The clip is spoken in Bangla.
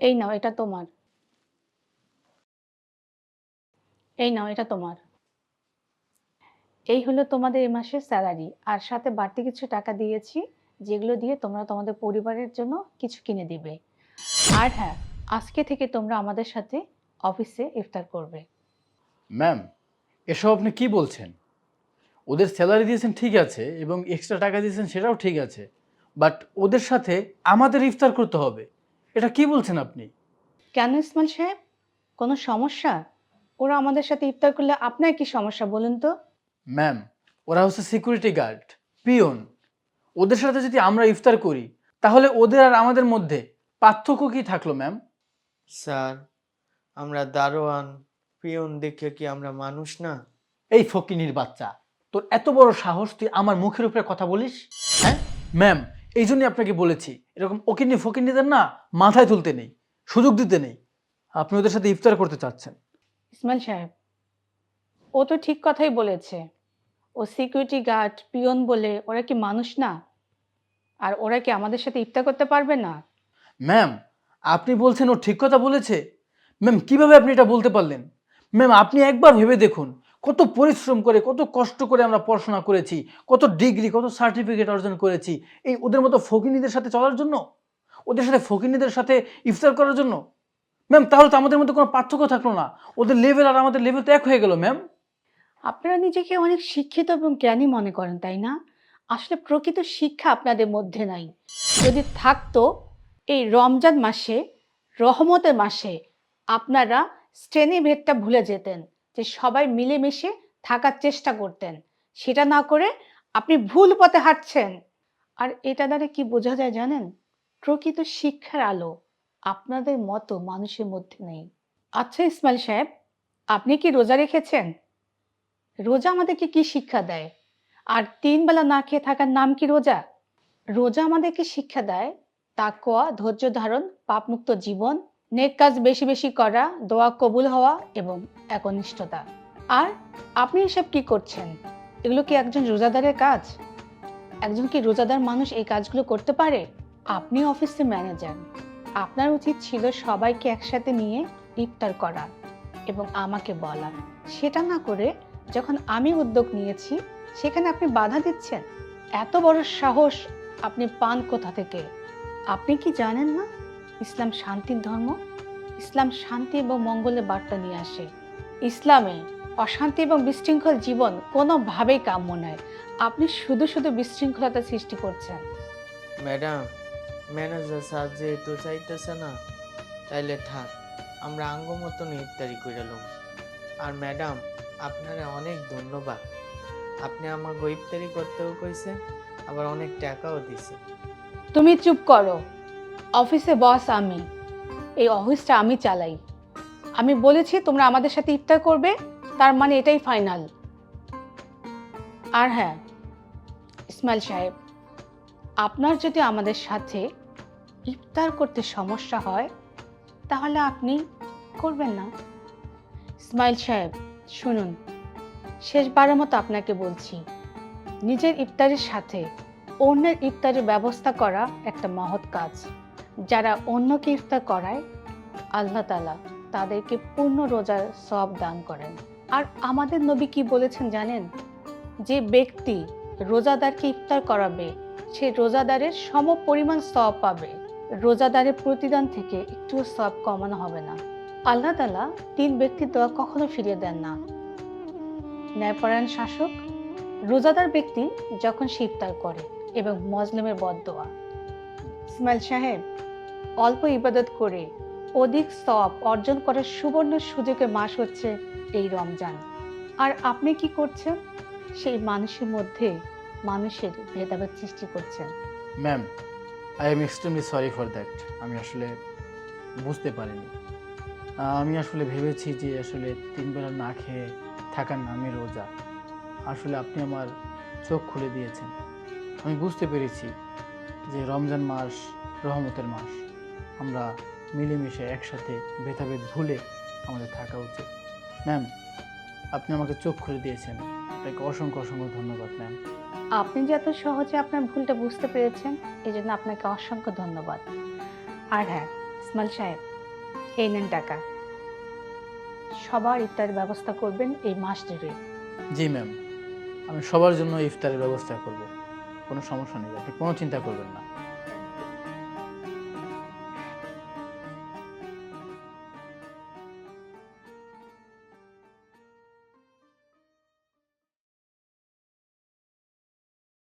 এই নাও এটা তোমার। এই নাও এটা তোমার। এই হলো তোমাদের এ মাসের স্যালারি। আর সাথে বাড়তি কিছু টাকা দিয়েছি, যেগুলো দিয়ে তোমরা তোমাদের পরিবারের জন্য কিছু কিনে দিবে। আর হ্যাঁ, আজকে থেকে তোমরা আমাদের সাথে অফিসে ইফতার করবে। ম্যাম, এসব আপনি কি বলছেন? ওদের স্যালারি দিয়েছেন ঠিক আছে এবং এক্সট্রা টাকা দিয়েছেন সেটাও ঠিক আছে, বাট ওদের সাথে আমাদের ইফতার করতে হবে, এটা কি বলছেন আপনি? কেন ইসমাইল সাহেব? কোনো সমস্যা? ওরা আমাদের সাথে ইফতার করলে আপনার কি সমস্যা বলুন তো? ম্যাম, ওরা হচ্ছে সিকিউরিটি গার্ড, পিয়ন। ওদের সাথে যদি আমরা ইফতার করি তাহলে ওদের আর আমাদের মধ্যে পার্থক্য কি থাকলো ম্যাম? স্যার, আমরা দারোয়ান পিয়ন দেখে কি আমরা মানুষ না? এই ফকিনীর বাচ্চা, তোর এত বড় সাহস তুই আমার মুখের উপরে কথা বলিস? হ্যাঁ ম্যাম, এই জন্যই আপনাকে বলেছি এরকম ওকিনি ফকিনীদের না মাথায় তুলতে নেই, সুযোগ দিতে নেই। আপনি ওদের সাথে ইফতার করতে চাচ্ছেন। ইসমাইল সাহেব, ও তো ঠিক কথাই বলেছে। ও সিকিউরিটি গার্ড, পিয়ন বলে ওরা কি মানুষ না? আর ওরা কি আমাদের সাথে ইফতার করতে পারবে না? ম্যাম, আপনি বলছেন ও ঠিক কথা বলেছে? ম্যাম, কিভাবে আপনি এটা বলতে পারলেন? ম্যাম, আপনি একবার ভেবে দেখুন, কত পরিশ্রম করে কত কষ্ট করে আমরা পড়াশোনা করেছি, কত ডিগ্রি কত সার্টিফিকেট অর্জন করেছি এই ওদের মতো ফকিনীদের সাথে চলার জন্য, ওদের সাথে ফকিনীদের সাথে ইফতার করার জন্য। ম্যাম, তাহলে তো আমাদের মধ্যে কোনো পার্থক্য থাকলো না, ওদের লেভেল আর আমাদের লেভেল তো এক হয়ে গেল ম্যাম। আপনারা নিজেকে অনেক শিক্ষিত এবং জ্ঞানী মনে করেন, তাই না? আসলে প্রকৃত শিক্ষা আপনাদের মধ্যে নাই। যদি থাকতো, এই রমজান মাসে, রহমতের মাসে আপনারা শ্রেণীভেদটা ভুলে যেতেন, যে সবাই মিলেমিশে থাকার চেষ্টা করতেন। সেটা না করে আপনি ভুল পথে হাঁটছেন। আর এটা দ্বারা কি বোঝা যায় জানেন? প্রকৃত শিক্ষার আলো আপনাদের মতো মানুষের মধ্যে নেই। আচ্ছা ইসমাইল সাহেব, আপনি কি রোজা রেখেছেন? রোজা আমাদেরকে কি শিক্ষা দেয়? আর ৩ বেলা না খেয়ে থাকার নাম কি রোজা? রোজা আমাদেরকে শিক্ষা দেয় তাকওয়া, ধৈর্য ধারণ, পাপমুক্ত জীবন, নেক কাজ বেশি বেশি করা, দোয়া কবুল হওয়া এবং একনিষ্ঠতা। আর আপনি এসব কি করছেন? এগুলো কি একজন রোজাদারের কাজ? একজন কি রোজাদার মানুষ এই কাজগুলো করতে পারে? আপনি অফিসে ম্যানেজার, আপনার উচিত ছিল সবাইকে একসাথে নিয়ে ইফতার করা এবং আমাকে বলা। সেটা না করে যখন আমি উদ্যোগ নিয়েছি সেখানে আপনি বাধা দিচ্ছেন। এত বড় সাহস আপনি পান কোথা থেকে? আপনি কি জানেন না ইসলাম শান্তির ধর্ম? ইসলাম শান্তি এবং মঙ্গলের বার্তা নিয়ে আসে। ইসলামে অশান্তি এবং বিশৃঙ্খল জীবন কোনোভাবেই কাম্য নয়। আপনি শুধু শুধু বিশৃঙ্খলতা সৃষ্টি করছেন। ম্যাডাম, ম্যানেজার স্যার যেহেতু চাইতেছে না, তাইলে থাক, আমরা আঙ্গ মতন ইফতারি কইরালাম। আর ম্যাডাম, আপনারা অনেক ধন্যবাদ। আপনি আমাকে ইফতারি করতেও কইছে, আবার অনেক টাকাও দিছে। তুমি চুপ করো। অফিসে বস আমি, এই অফিসটা আমি চালাই। আমি বলেছি তোমরা আমাদের সাথে ইফতার করবে, তার মানে এটাই ফাইনাল। আর হ্যাঁ ইসমাইল সাহেব, আপনার যদি আমাদের সাথে ইফতার করতে সমস্যা হয় তাহলে আপনি করবেন না। ইসমাইল সাহেব শুনুন, শেষবারের মতো আপনাকে বলছি, নিজের ইফতারের সাথে অন্যের ইফতারের ব্যবস্থা করা একটা মহৎ কাজ। যারা অন্যকে ইফতার করায় আল্লাহ তাআলা তাদেরকে পূর্ণ রোজার সওয়াব দান করেন। আর আমাদের নবী কি বলেছেন জানেন? যে ব্যক্তি রোজাদারকে ইফতার করাবে সে রোজাদারের সম পরিমাণ সওয়াব পাবে। রোজাদারের প্রতিদান থেকে একটুও সওয়াব কমানো হবে না। আল্লাহ তাআলা ৩ ব্যক্তির দোয়া কখনো ফিরিয়ে দেন না। ন্যায়পরায়ণ শাসক, রোজাদার ব্যক্তি যখন সে ইফতার করে এবং মজলুমের বদদোয়া। ইসমাইল সাহেব, অল্প ইবাদত করে অধিক সওয়াব অর্জন করার সুবর্ণ সুযোগের মাস হচ্ছে এই রমজান। আর আপনি কি করছেন? সেই মানুষের মধ্যে মানুষের ভেদাভেদ সৃষ্টি করছেন। Ma'am, I am extremely sorry for that. আমি আসলে বুঝতে পারিনি। আমি আসলে ভেবেছি যে আসলে ৩ বেলা না খেয়ে থাকার নামই রোজা। আসলে আপনি আমার চোখ খুলে দিয়েছেন। আমি বুঝতে পেরেছি যে রমজান মাস রহমতের মাস। আমরা মিলেমিশে একসাথে ভেদাভেদ ভুলে আমাদের থাকা উচিত। ম্যাম, আপনি আমাকে চোখ খুলে দিয়েছেন, আপনাকে অসংখ্য অসংখ্য ধন্যবাদ ম্যাম। আপনি যে এত সহজে আপনার ভুলটা বুঝতে পেরেছেন, এই জন্য আপনাকে অসংখ্য ধন্যবাদ। আর হ্যাঁ ইসমাইল সাহেব, এই নেন টাকা, সবার ইফতারের ব্যবস্থা করবেন এই মাস জুড়ে। জি ম্যাম, আমি সবার জন্য ইফতারের ব্যবস্থা করব, কোনো সমস্যা নেই, আপনি কোনো চিন্তা করবেন না।